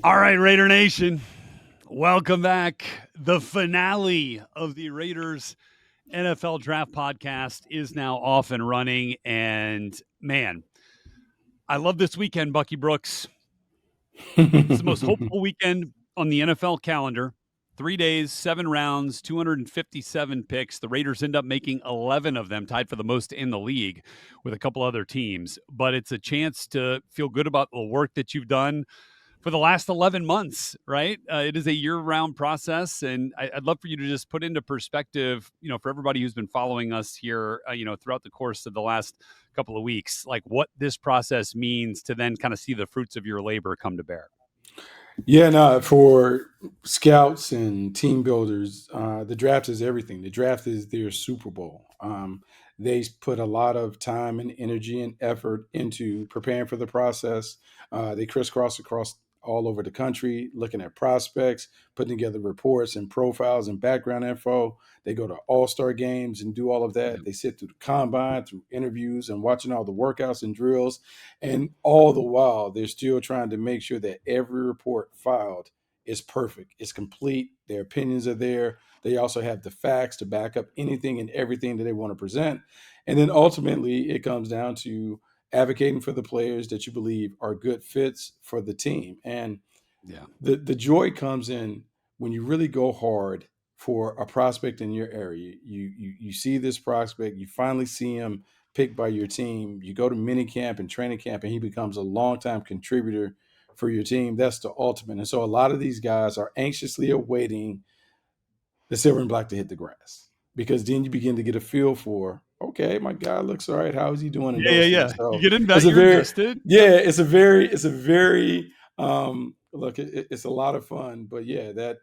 All right, Raider Nation, welcome back. The finale of the Raiders NFL Draft Podcast is now off and running. And man, I love this weekend, Bucky Brooks. It's the most hopeful weekend on the NFL calendar. 3 days, 7 rounds, 257 picks. The Raiders end up making 11 of them, tied for the most in the league with a couple other teams. But it's a chance to feel good about the work that you've done for the last 11 months, right? It is a year-round process, and I'd love for you to just put into perspective, for everybody who's been following us here, throughout the course of the last couple of weeks, like what this process means to then kind of see the fruits of your labor come to bear. Yeah, no, for scouts and team builders, the draft is everything. The draft is their Super Bowl. They put a lot of time and energy and effort into preparing for the process. They crisscross across all over the country, looking at prospects, putting together reports and profiles and background info. They go to all-star games and do all of Yeah. that. They sit through the combine, through interviews and watching all the workouts and drills. And all the while, they're still trying to make sure that every report filed is perfect, it's complete, their opinions are there. They also have the facts to back up anything and everything that they want to present. And then ultimately, it comes down to advocating for the players that you believe are good fits for the team. And Yeah. the joy comes in when you really go hard for a prospect in your area. You see this prospect, you finally see him picked by your team. You go to mini camp and training camp, and he becomes a longtime contributor for your team. That's the ultimate. And so a lot of these guys are anxiously awaiting the silver and black to hit the grass, because then you begin to get a feel for, okay, my guy looks all right. How is he doing in Yeah, yeah, those yeah. things? You So get it's a you're very, invested. Yep. yeah, it's a very, look, it's a lot of fun, but yeah, that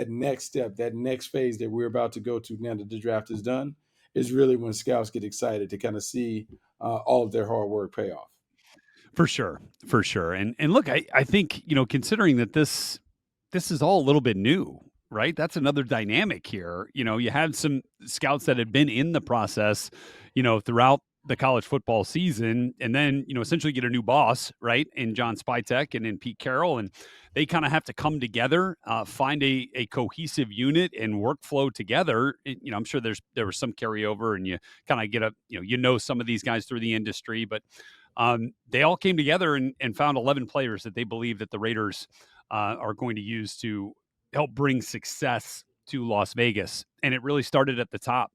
next step, that next phase that we're about to go to now that the draft is done, is really when scouts get excited to kind of see all of their hard work pay off. For sure. For sure. And look, I think, considering that this is all a little bit new, right? That's another dynamic here. You had some scouts that had been in the process, throughout the college football season, and then, essentially get a new boss, right? In John Spytek and in Pete Carroll. And they kind of have to come together, find a cohesive unit and workflow together. I'm sure there was some carryover, and you kind of get some of these guys through the industry, but they all came together and found 11 players that they believe that the Raiders are going to use to help bring success to Las Vegas. And it really started at the top.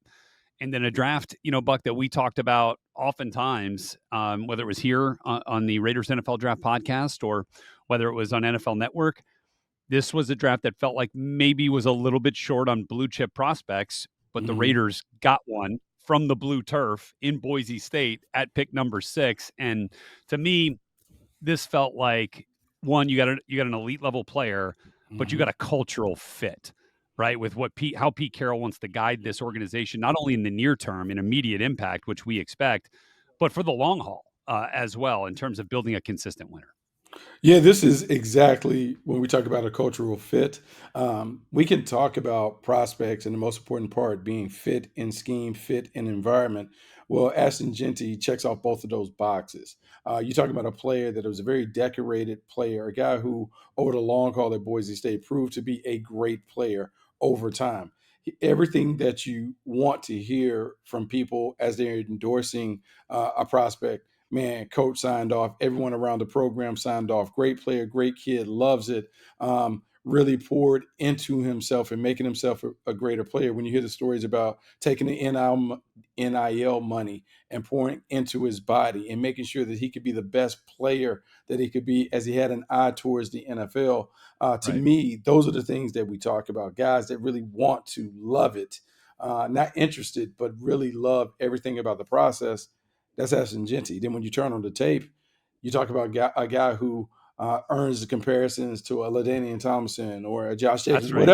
And then a draft, Buck, that we talked about oftentimes, whether it was here on the Raiders NFL Draft Podcast or whether it was on NFL Network. This was a draft that felt like maybe was a little bit short on blue chip prospects, but the Mm-hmm. Raiders got one from the blue turf in Boise State at pick number 6. And to me, this felt like, one, you got an elite level player, but you Mm-hmm. got a cultural fit, right? With how Pete Carroll wants to guide this organization, not only in the near term, in immediate impact, which we expect, but for the long haul as well, in terms of building a consistent winner. Yeah, this is exactly when we talk about a cultural fit. We can talk about prospects and the most important part being fit in scheme, fit in environment. Well, Ashton Jeanty checks off both of those boxes. You talk about a player that was a very decorated player, a guy who, over the long haul at Boise State, proved to be a great player over time. Everything that you want to hear from people as they're endorsing a prospect, man, coach signed off. Everyone around the program signed off. Great player, great kid, loves it. Really poured into himself and making himself a greater player. When you hear the stories about taking the NIL money and pouring into his body and making sure that he could be the best player that he could be, as he had an eye towards the NFL. To Right. me, those are the things that we talk about. Guys that really want to love it, not interested, but really love everything about the process. That's Ashton Jeanty. Then when you turn on the tape, you talk about a guy who earns the comparisons to a LaDainian Tomlinson or a Josh Jacobs, That's right.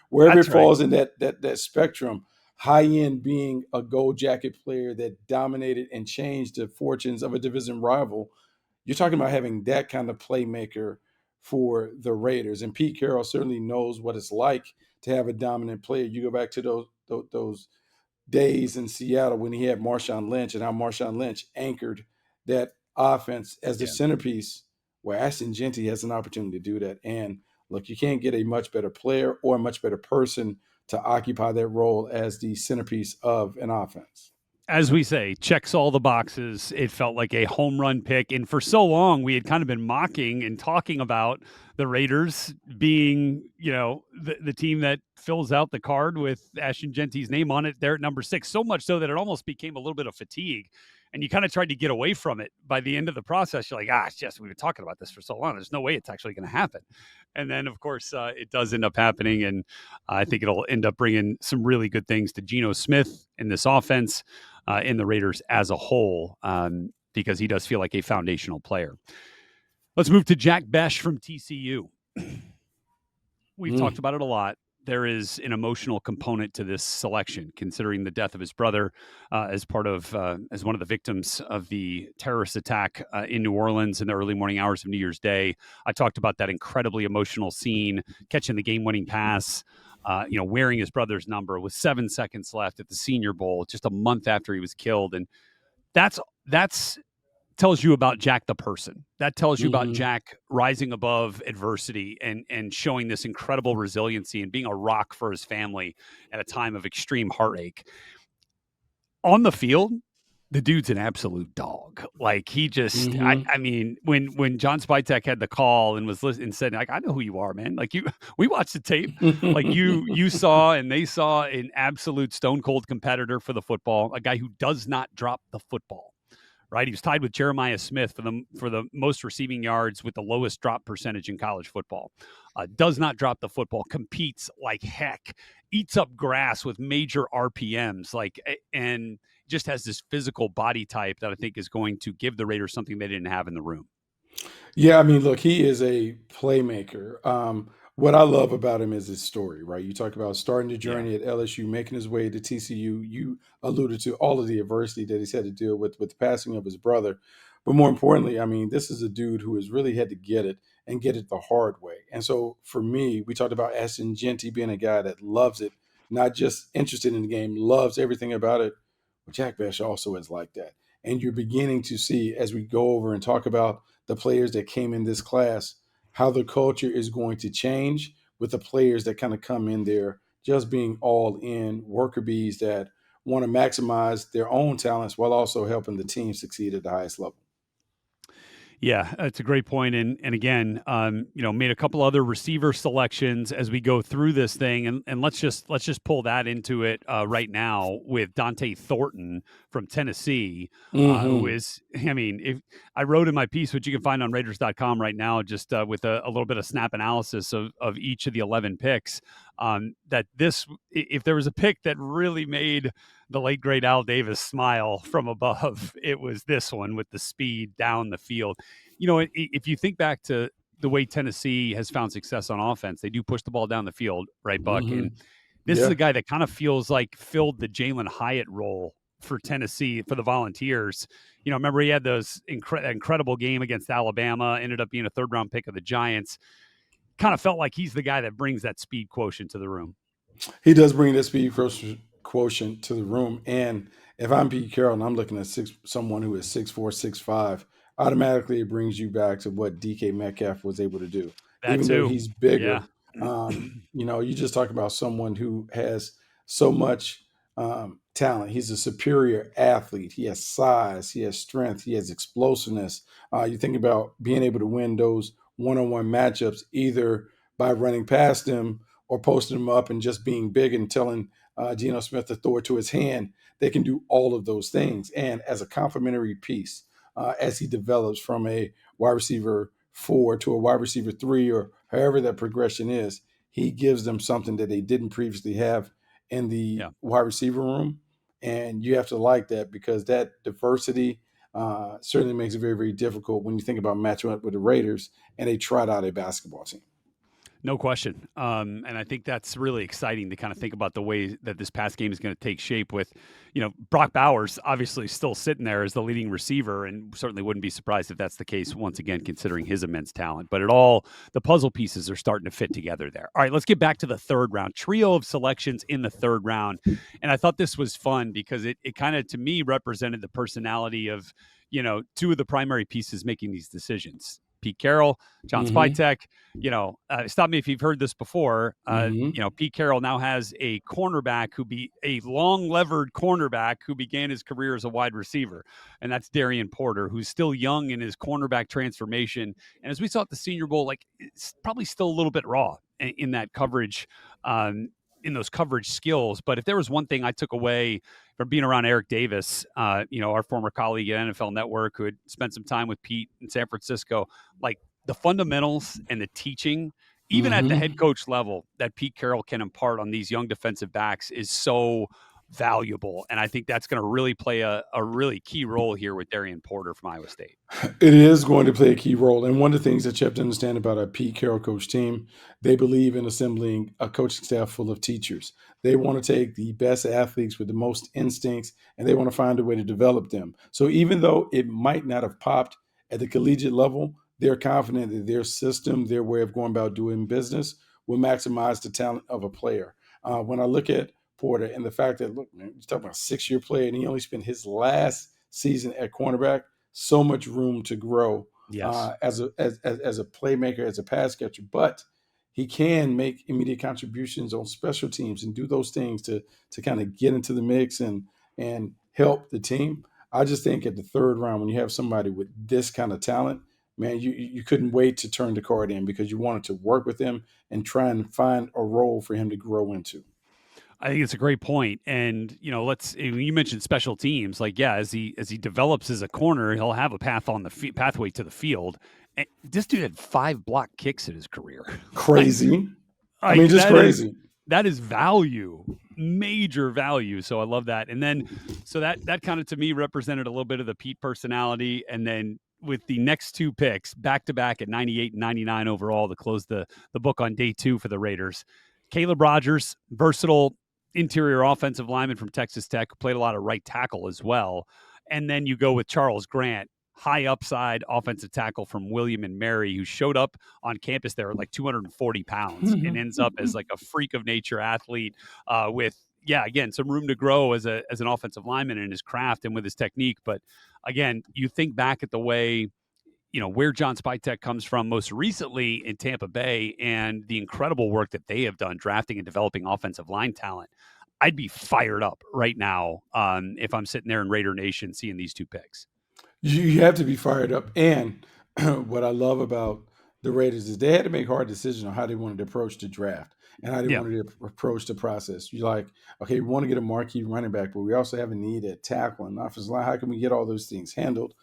wherever it That's right. falls in that spectrum. High end being a gold jacket player that dominated and changed the fortunes of a division rival. You're talking about having that kind of playmaker for the Raiders, and Pete Carroll certainly knows what it's like to have a dominant player. You go back to those days in Seattle when he had Marshawn Lynch and how Marshawn Lynch anchored that offense as the Yeah. centerpiece Well, Ashton Jeanty has an opportunity to do that. And look, you can't get a much better player or a much better person to occupy that role as the centerpiece of an offense. As we say, checks all the boxes. It felt like a home run pick. And for so long, we had kind of been mocking and talking about the Raiders being, the team that fills out the card with Ashton Jeanty's name on it there at number 6, so much so that it almost became a little bit of fatigue. And you kind of tried to get away from it by the end of the process. You're like, Jess, we've been talking about this for so long. There's no way it's actually going to happen. And then, of course, it does end up happening. And I think it'll end up bringing some really good things to Geno Smith in this offense, in the Raiders as a whole, because he does feel like a foundational player. Let's move to Jack Bech from TCU. We've talked about it a lot. There is an emotional component to this selection, considering the death of his brother as one of the victims of the terrorist attack in New Orleans in the early morning hours of New Year's Day. I talked about that incredibly emotional scene, catching the game-winning pass, wearing his brother's number with 7 seconds left at the Senior Bowl, just a month after he was killed. And that's tells you about Jack the person. That tells you about Jack rising above adversity and showing this incredible resiliency and being a rock for his family at a time of extreme heartache. On the field, the dude's an absolute dog. Like, he just, I mean, when John Spytek had the call and was listening and said, like, I know who you are, man. Like, we watched the tape. Like, you saw and they saw an absolute stone cold competitor for the football, a guy who does not drop the football. Right, he was tied with Jeremiah Smith for the most receiving yards with the lowest drop percentage in college football. Does not drop the football, competes like heck, eats up grass with major RPMs, and just has this physical body type that I think is going to give the Raiders something they didn't have in the room. Yeah, I mean, look, he is a playmaker. What I love about him is his story, right? You talk about starting the Yeah. journey at LSU, making his way to TCU. You alluded to all of the adversity that he's had to deal with the passing of his brother. But more importantly, I mean, this is a dude who has really had to get it and get it the hard way. And so for me, we talked about Ashton Jeanty being a guy that loves it, not just interested in the game, loves everything about it. Well, Jack Bech also is like that. And you're beginning to see, as we go over and talk about the players that came in this class, how the culture is going to change with the players that kind of come in there just being all in worker bees that want to maximize their own talents while also helping the team succeed at the highest level. Yeah, that's a great point. And again, made a couple other receiver selections as we go through this thing, and let's just pull that into it right now with Dont'e Thornton from Tennessee, who is, I mean, if I wrote in my piece, which you can find on Raiders.com right now, just with a little bit of snap analysis of each of the 11 picks, that if there was a pick that really made the late great Al Davis smile from above, it was this one with the speed down the field. If you think back to the way Tennessee has found success on offense, they do push the ball down the field, right, Buck? And this is a guy that kind of feels like filled the Jalen Hyatt role for Tennessee, for the Volunteers. Remember he had those incredible game against Alabama, ended up being a third-round pick of the Giants. Kind of felt like he's the guy that brings that speed quotient to the room. He does bring that speed quotient to the room. And if I'm Pete Carroll and I'm looking at someone who is 6'4", 6'5", automatically it brings you back to what DK Metcalf was able to do. That Even though too. he's bigger, Yeah. you just talk about someone who has so much talent. He's a superior athlete. He has size. He has strength. He has explosiveness. You think about being able to win those one-on-one matchups either by running past him or posting him up and just being big and telling Geno Smith to throw it to his hand. They can do all of those things. And as a complementary piece, as he develops from a wide receiver 4 to a wide receiver 3 or however that progression is, he gives them something that they didn't previously have in the wide receiver room. And you have to like that because that diversity certainly makes it very, very difficult when you think about matching up with the Raiders and they trot out a basketball team. No question. And I think that's really exciting to kind of think about the way that this pass game is going to take shape with, Brock Bowers obviously still sitting there as the leading receiver, and certainly wouldn't be surprised if that's the case once again, considering his immense talent. But the puzzle pieces are starting to fit together there. All right, let's get back to the third round. Trio of selections in the third round. And I thought this was fun because it kind of, to me, represented the personality of, two of the primary pieces making these decisions. Pete Carroll, John Mm-hmm. Spytek. Stop me if you've heard this before. Mm-hmm. Pete Carroll now has a cornerback a long levered cornerback who began his career as a wide receiver, and that's Darien Porter, who's still young in his cornerback transformation. And as we saw at the Senior Bowl, like it's probably still a little bit raw in that coverage. In those coverage skills. But if there was one thing I took away from being around Eric Davis, our former colleague at NFL Network who had spent some time with Pete in San Francisco, like the fundamentals and the teaching, even at the head Mm-hmm. coach level, that Pete Carroll can impart on these young defensive backs is so valuable. And I think that's going to really play a really key role here with Darien Porter from Iowa State. It is going to play a key role. And one of the things that you have to understand about a Pete Carroll coach team, they believe in assembling a coaching staff full of teachers. They want to take the best athletes with the most instincts and they want to find a way to develop them. So even though it might not have popped at the collegiate level, they're confident that their system, their way of going about doing business will maximize the talent of a player. When I look at Porter and the fact that, look, man, you're talking about a 6-year player and he only spent his last season at cornerback, so much room to grow Yes. as a playmaker, as a pass catcher. But he can make immediate contributions on special teams and do those things to kind of get into the mix and help the team. I just think at the third round, when you have somebody with this kind of talent, man, you couldn't wait to turn the card in because you wanted to work with him and try and find a role for him to grow into. I think it's a great point. And, you mentioned special teams, like, yeah, as he develops as a corner, he'll have a pathway to the field. And this dude had 5 block kicks in his career. like, Crazy. I like mean, just crazy. that is value, major value. So I love that. And then, so that kind of to me represented a little bit of the Pete personality. And then with the next 2 picks back to back at 98 and 99 overall to close the book on day 2 for the Raiders, Caleb Rogers, versatile interior offensive lineman from Texas Tech, who played a lot of right tackle as well. And then you go with Charles Grant, high upside offensive tackle from William and Mary, who showed up on campus there at like 240 pounds and ends up as like a freak of nature athlete with, yeah, again, some room to grow as an offensive lineman in his craft and with his technique. But again, you think back at the way, where John Spytek comes from most recently in Tampa Bay and the incredible work that they have done drafting and developing offensive line talent. I'd be fired up right now if I'm sitting there in Raider Nation seeing these 2 picks. You have to be fired up. And what I love about the Raiders is they had to make hard decisions on how they wanted to approach the draft and how they Yeah. wanted to approach the process. You're like, okay, we want to get a marquee running back, but we also have a need at tackle and offensive line. How can we get all those things handled?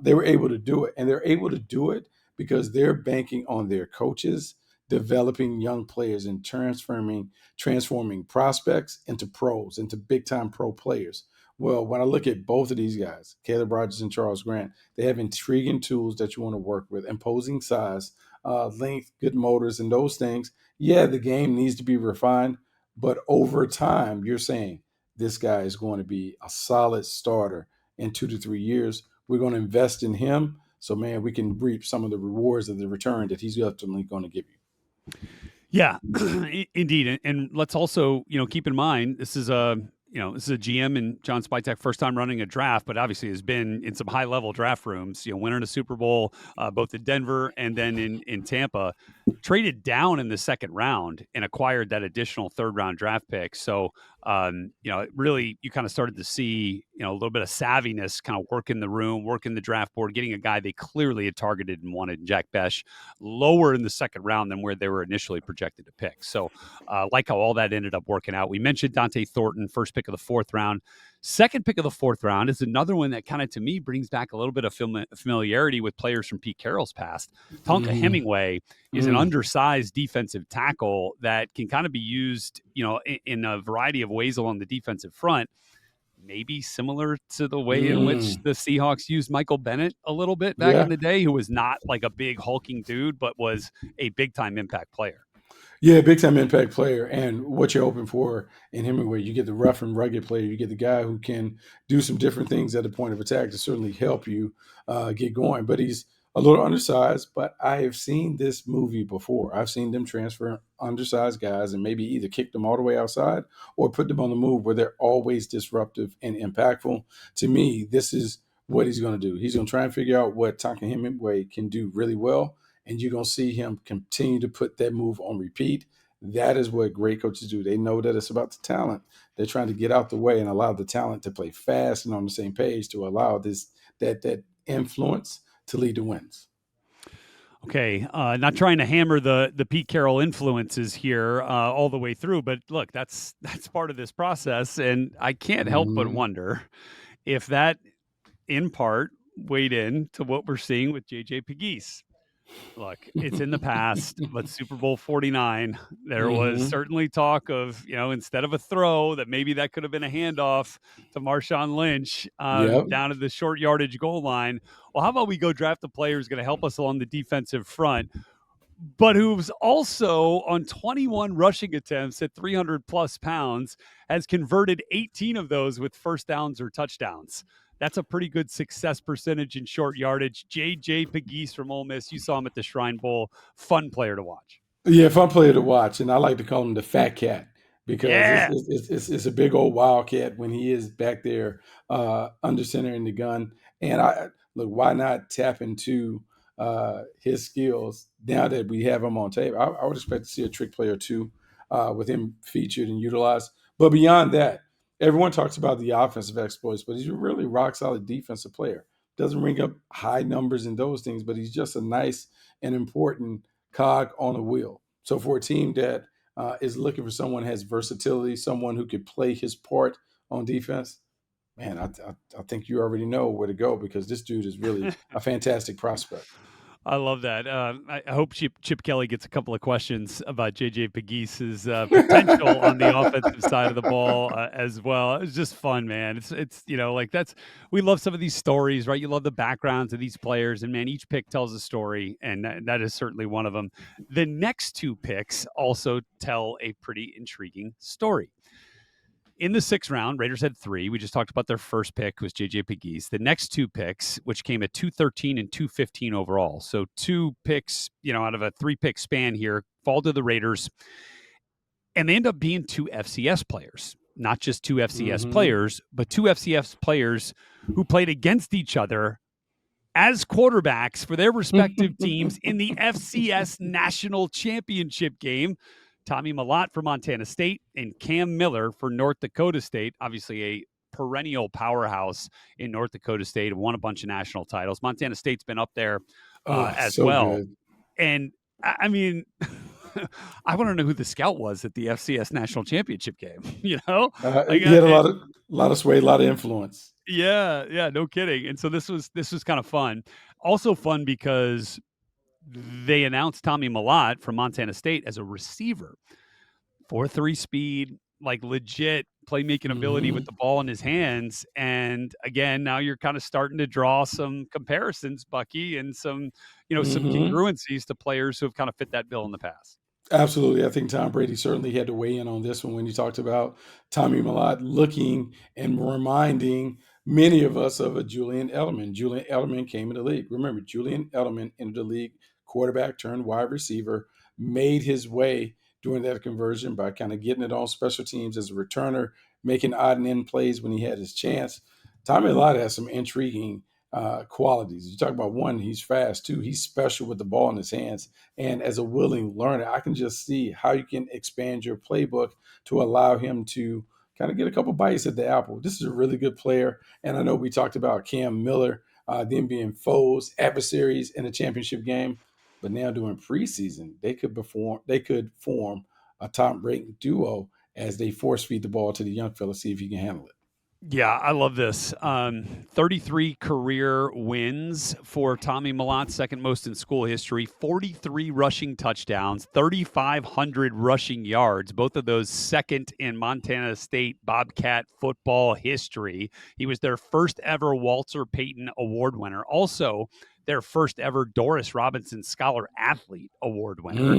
They were able to do it. And they're able to do it because they're banking on their coaches, developing young players and transforming prospects into pros, into big time pro players. Well, when I look at both of these guys, Caleb Rogers and Charles Grant, they have intriguing tools that you want to work with, imposing size, length, good motors, and those things. Yeah, the game needs to be refined, but over time, you're saying this guy is going to be a solid starter in 2 to 3 years. We're going to invest in him. So, man, we can reap some of the rewards of the return that he's ultimately going to give you. Yeah, indeed. And let's also, keep in mind, this is a GM and John Spytek first time running a draft, but obviously has been in some high level draft rooms, winning a Super Bowl, both in Denver and then in Tampa, traded down in the second round and acquired that additional third round draft pick. So, really you kind of started to see, a little bit of savviness kind of work in the room, work in the draft board, getting a guy they clearly had targeted and wanted, Jack Bech, lower in the second round than where they were initially projected to pick. So like how all that ended up working out. We mentioned Dont'e Thornton, first pick of the 4th round. Second pick of the 4th round is another one that kind of, to me, brings back a little bit of familiarity with players from Pete Carroll's past. Tonka Mm-hmm. Hemingway is an undersized defensive tackle that can kind of be used, in a variety of ways along the defensive front. Maybe similar to the way in which the Seahawks used Michael Bennett a little bit back in Yeah. the day, who was not like a big hulking dude, but was a big time impact player. Yeah, big time impact player. And what you're hoping for in Hemingway, you get the rough and rugged player. You get the guy who can do some different things at the point of attack to certainly help you get going. But he's a little undersized, but I have seen this movie before. I've seen them transfer undersized guys and maybe either kick them all the way outside or put them on the move where they're always disruptive and impactful. To me, this is what he's going to do. He's going to try and figure out what Tonka Hemingway can do really well, and you're going to see him continue to put that move on repeat. That is what great coaches do. They know that it's about the talent. They're trying to get out the way and allow the talent to play fast and on the same page to allow that influence to lead to wins. Okay, not trying to hammer the Pete Carroll influences here all the way through, but look, that's part of this process, and I can't help but wonder if that, in part, weighed in to what we're seeing with JJ Pegues. Look, it's in the past, but Super Bowl 49, there was certainly talk of, instead of a throw, that maybe that could have been a handoff to Marshawn Lynch Yep. down at the short yardage goal line. Well, how about we go draft a player who's going to help us along the defensive front, but who's also on 21 rushing attempts at 300 plus pounds, has converted 18 of those with first downs or touchdowns. That's a pretty good success percentage in short yardage. JJ Pegues from Ole Miss, you saw him at the Shrine Bowl. Fun player to watch. Yeah, fun player to watch, and I like to call him the fat cat because Yeah. it's a big old wildcat when he is back there under center in the gun. And I look, why not tap into his skills now that we have him on tape? I would expect to see a trick play or two with him featured and utilized. But beyond that, everyone talks about the offensive exploits, but he's a really rock solid defensive player. Doesn't ring up high numbers and those things, but he's just a nice and important cog on a wheel. So for a team that is looking for someone who has versatility, someone who could play his part on defense, man, I think you already know where to go because this dude is really a fantastic prospect. I love that. I hope Chip Kelly gets a couple of questions about JJ Pegues' potential on the offensive side of the ball as well. It's just fun, man. It's we love some of these stories, right? You love the backgrounds of these players, and man, each pick tells a story, and that is certainly one of them. The next two picks also tell a pretty intriguing story. In the sixth round, Raiders had 3. We just talked about their first pick was JJ Pegues. The next 2 picks, which came at 213 and 215 overall. So 2 picks, out of a 3-pick span here, fall to the Raiders. And they end up being 2 FCS players. Not just 2 FCS players, but 2 FCS players who played against each other as quarterbacks for their respective teams in the FCS National Championship game. Tommy Mellott for Montana State and Cam Miller for North Dakota State. Obviously a perennial powerhouse in North Dakota State, won a bunch of national titles. Montana State's been up there as so well. Good. And I mean, I want to know who the scout was at the FCS National Championship game. He had a lot of sway, a lot of influence. Yeah, no kidding. And so this was kind of fun. Also fun because they announced Tommy Mellott from Montana State as a receiver. 4.3 speed, like legit playmaking ability with the ball in his hands. And again, now you're kind of starting to draw some comparisons, Bucky, and some congruencies to players who have kind of fit that bill in the past. Absolutely. I think Tom Brady certainly had to weigh in on this one when he talked about Tommy Mellott looking and reminding many of us of a Julian Edelman. Julian Edelman came in the league. Remember, Julian Edelman entered the league, quarterback turned wide receiver, made his way during that conversion by kind of getting it on special teams as a returner, making odd and end plays when he had his chance. Tommy Mellott has some intriguing qualities. You talk about one, he's fast. 2, he's special with the ball in his hands. And as a willing learner, I can just see how you can expand your playbook to allow him to kind of get a couple bites at the apple. This is a really good player. And I know we talked about Cam Miller, them being foes, adversaries in a championship game. But now during preseason, they could form a top-ranked duo as they force feed the ball to the young fella, see if he can handle it. Yeah, I love this. 33 career wins for Tommy Mellott, second most in school history, 43 rushing touchdowns, 3,500 rushing yards, both of those second in Montana State Bobcat football history. He was their first ever Walter Payton Award winner. Also, their first ever Doris Robinson Scholar Athlete Award winner.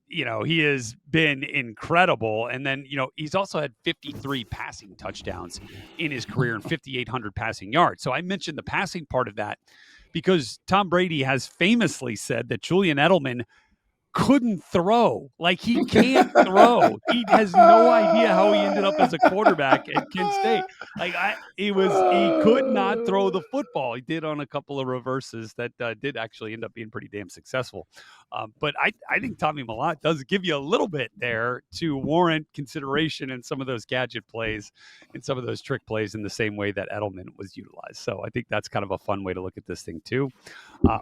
He has been incredible. And then, he's also had 53 passing touchdowns in his career and 5,800 passing yards. So I mentioned the passing part of that because Tom Brady has famously said that Julian Edelman couldn't throw. Like, he can't throw. He has no idea how he ended up as a quarterback at Kent State. Like, he could not throw the football. He did on a couple of reverses that did actually end up being pretty damn successful. But I think Tommy Mellott does give you a little bit there to warrant consideration in some of those gadget plays and some of those trick plays in the same way that Edelman was utilized. So I think that's kind of a fun way to look at this thing too.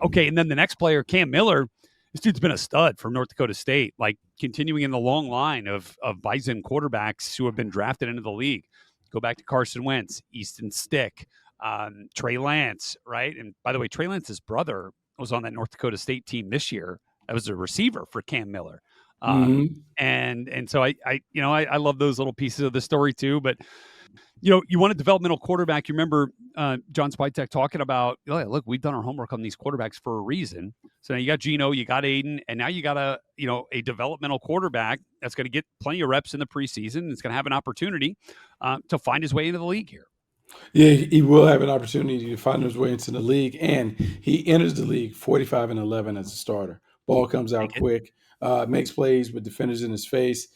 Okay, and then the next player, Cam Miller. This dude's been a stud from North Dakota State, like continuing in the long line of Bison quarterbacks who have been drafted into the league. Go back to Carson Wentz, Easton Stick, Trey Lance, right? And by the way, Trey Lance's brother was on that North Dakota State team this year. That was a receiver for Cam Miller. And so I love those little pieces of the story too. But you want a developmental quarterback. You remember John Spytek talking about, look, we've done our homework on these quarterbacks for a reason. So now you got Geno, you got Aiden, and now you got a developmental quarterback that's going to get plenty of reps in the preseason. It's going to have an opportunity to find his way into the league here. Yeah, he will have an opportunity to find his way into the league, and he enters the league 45-11 as a starter. Ball comes out quick, makes plays with defenders in his face,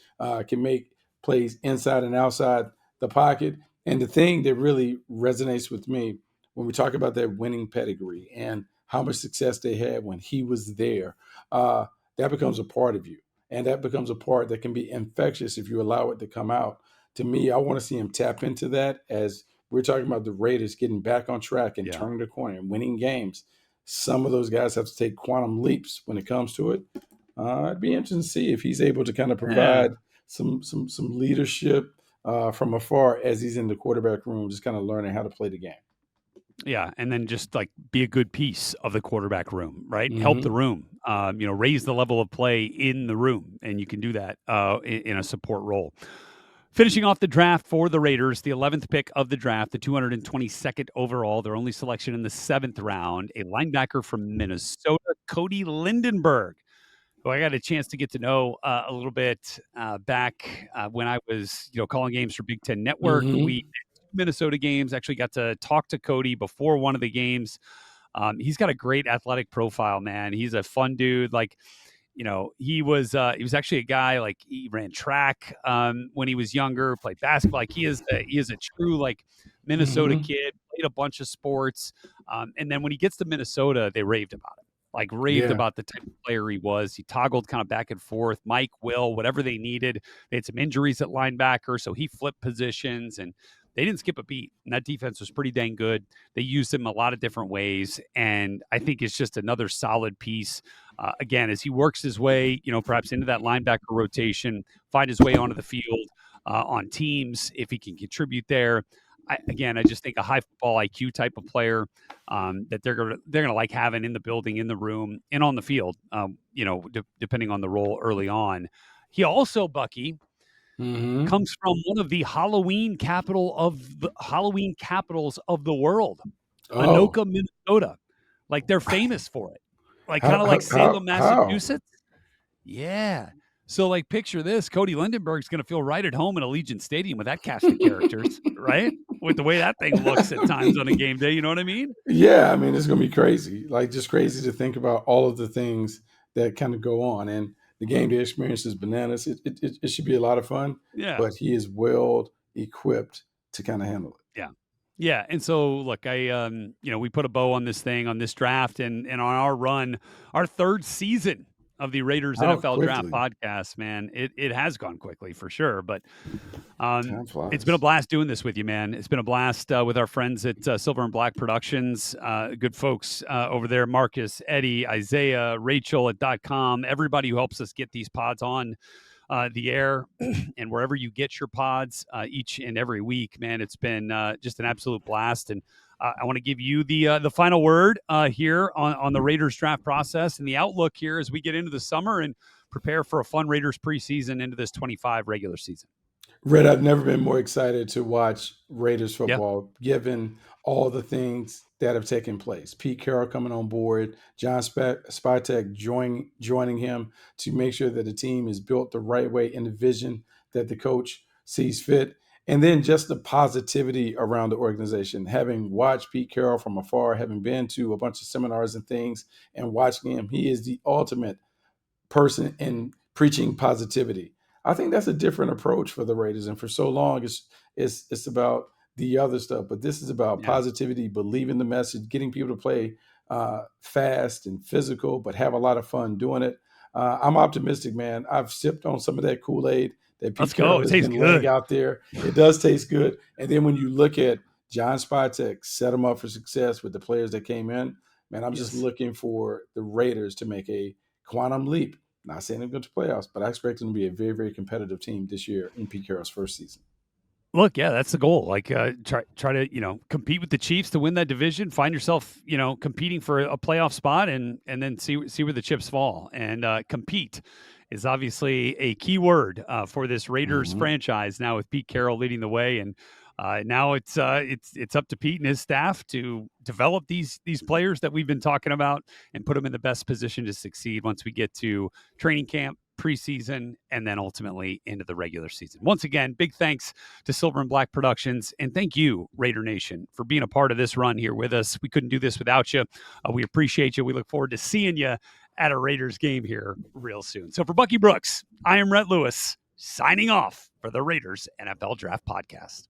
can make plays inside and outside the pocket. And the thing that really resonates with me when we talk about that winning pedigree and how much success they had when he was there, that becomes a part of you. And that becomes a part that can be infectious if you allow it to come out. To me, I want to see him tap into that as we're talking about the Raiders getting back on track and turning the corner and winning games. Some of those guys have to take quantum leaps when it comes to it. It'd be interesting to see if he's able to kind of provide some leadership from afar as he's in the quarterback room, just kind of learning how to play the game. Yeah, and then just like be a good piece of the quarterback room, right? Mm-hmm. Help the room, raise the level of play in the room, and you can do that in a support role. Finishing off the draft for the Raiders, the 11th pick of the draft, the 222nd overall, their only selection in the 7th round, a linebacker from Minnesota, Cody Lindenberg, who I got a chance to get to know a little bit back when I was, calling games for Big Ten Network. Mm-hmm. We did Minnesota games, actually got to talk to Cody before one of the games. He's got a great athletic profile, man. He's a fun dude. He was actually a guy, like, he ran track when he was younger, played basketball. Like, he is a true Minnesota mm-hmm. kid, played a bunch of sports. And then when he gets to Minnesota, they raved about him, about the type of player he was. He toggled kind of back and forth, Mike, Will, whatever they needed. They had some injuries at linebacker, so he flipped positions, and they didn't skip a beat. And that defense was pretty dang good. They used him a lot of different ways, and I think it's just another solid piece. Again, as he works his way, perhaps into that linebacker rotation, find his way onto the field on teams, if he can contribute there. I just think a high football IQ type of player that they're gonna like having in the building, in the room, and on the field. Depending on the role early on. He also, Bucky, mm-hmm. comes from one of the Halloween capitals of the world, Anoka, Minnesota. Like, they're famous for it. Kind of like Salem, Massachusetts. Yeah. So, picture this. Cody Lindenberg's going to feel right at home in Allegiant Stadium with that cast of characters, right? With the way that thing looks at times on a game day. You know what I mean? Yeah. I mean, it's going to be crazy. Just crazy to think about all of the things that kind of go on. And the game day experience is bananas. It should be a lot of fun. Yeah. But he is well equipped to kind of handle it. Yeah. Yeah, and so look, we put a bow on this thing, on this draft, and on our run, our 3rd season of the Raiders NFL Draft Podcast. Man, it has gone quickly for sure, but it's been a blast doing this with you, man. It's been a blast with our friends at Silver and Black Productions, good folks over there, Marcus, Eddie, Isaiah, Rachel at .com, everybody who helps us get these pods on the air and wherever you get your pods each and every week, man. It's been just an absolute blast. And I want to give you the final word here on the Raiders draft process and the outlook here as we get into the summer and prepare for a fun Raiders preseason into this 25 regular season. Rhett, I've never been more excited to watch Raiders football, given all the things that have taken place. Pete Carroll coming on board, John Spytek joining him to make sure that the team is built the right way in the vision that the coach sees fit. And then just the positivity around the organization. Having watched Pete Carroll from afar, having been to a bunch of seminars and things and watching him, he is the ultimate person and preaching positivity. I think that's a different approach for the Raiders. And for so long, it's about the other stuff, but this is about Yeah. positivity, believing the message, getting people to play fast and physical, but have a lot of fun doing it. I'm optimistic, man. I've sipped on some of that Kool-Aid that Let's Pete go. Carroll It has tastes been laying good. out there. It does taste good. And then when you look at John Spytek set him up for success with the players that came in, man, I'm just Yes. looking for the Raiders to make a quantum leap. Not saying they're going to playoffs, but I expect them to be a very, very competitive team this year in Pete Carroll's first season. Look, yeah, that's the goal. Like, try to compete with the Chiefs to win that division. Find yourself competing for a playoff spot, and then see where the chips fall. And compete is obviously a key word for this Raiders Mm-hmm. franchise now with Pete Carroll leading the way. And now it's up to Pete and his staff to develop these players that we've been talking about and put them in the best position to succeed once we get to training camp, preseason, and then ultimately into the regular season. Once again, big thanks to Silver and Black Productions, and thank you, Raider Nation, for being a part of this run here with us. We couldn't do this without you. We appreciate you. We look forward to seeing you at a Raiders game here real soon. So for Bucky Brooks, I am Rhett Lewis, signing off for the Raiders NFL Draft Podcast.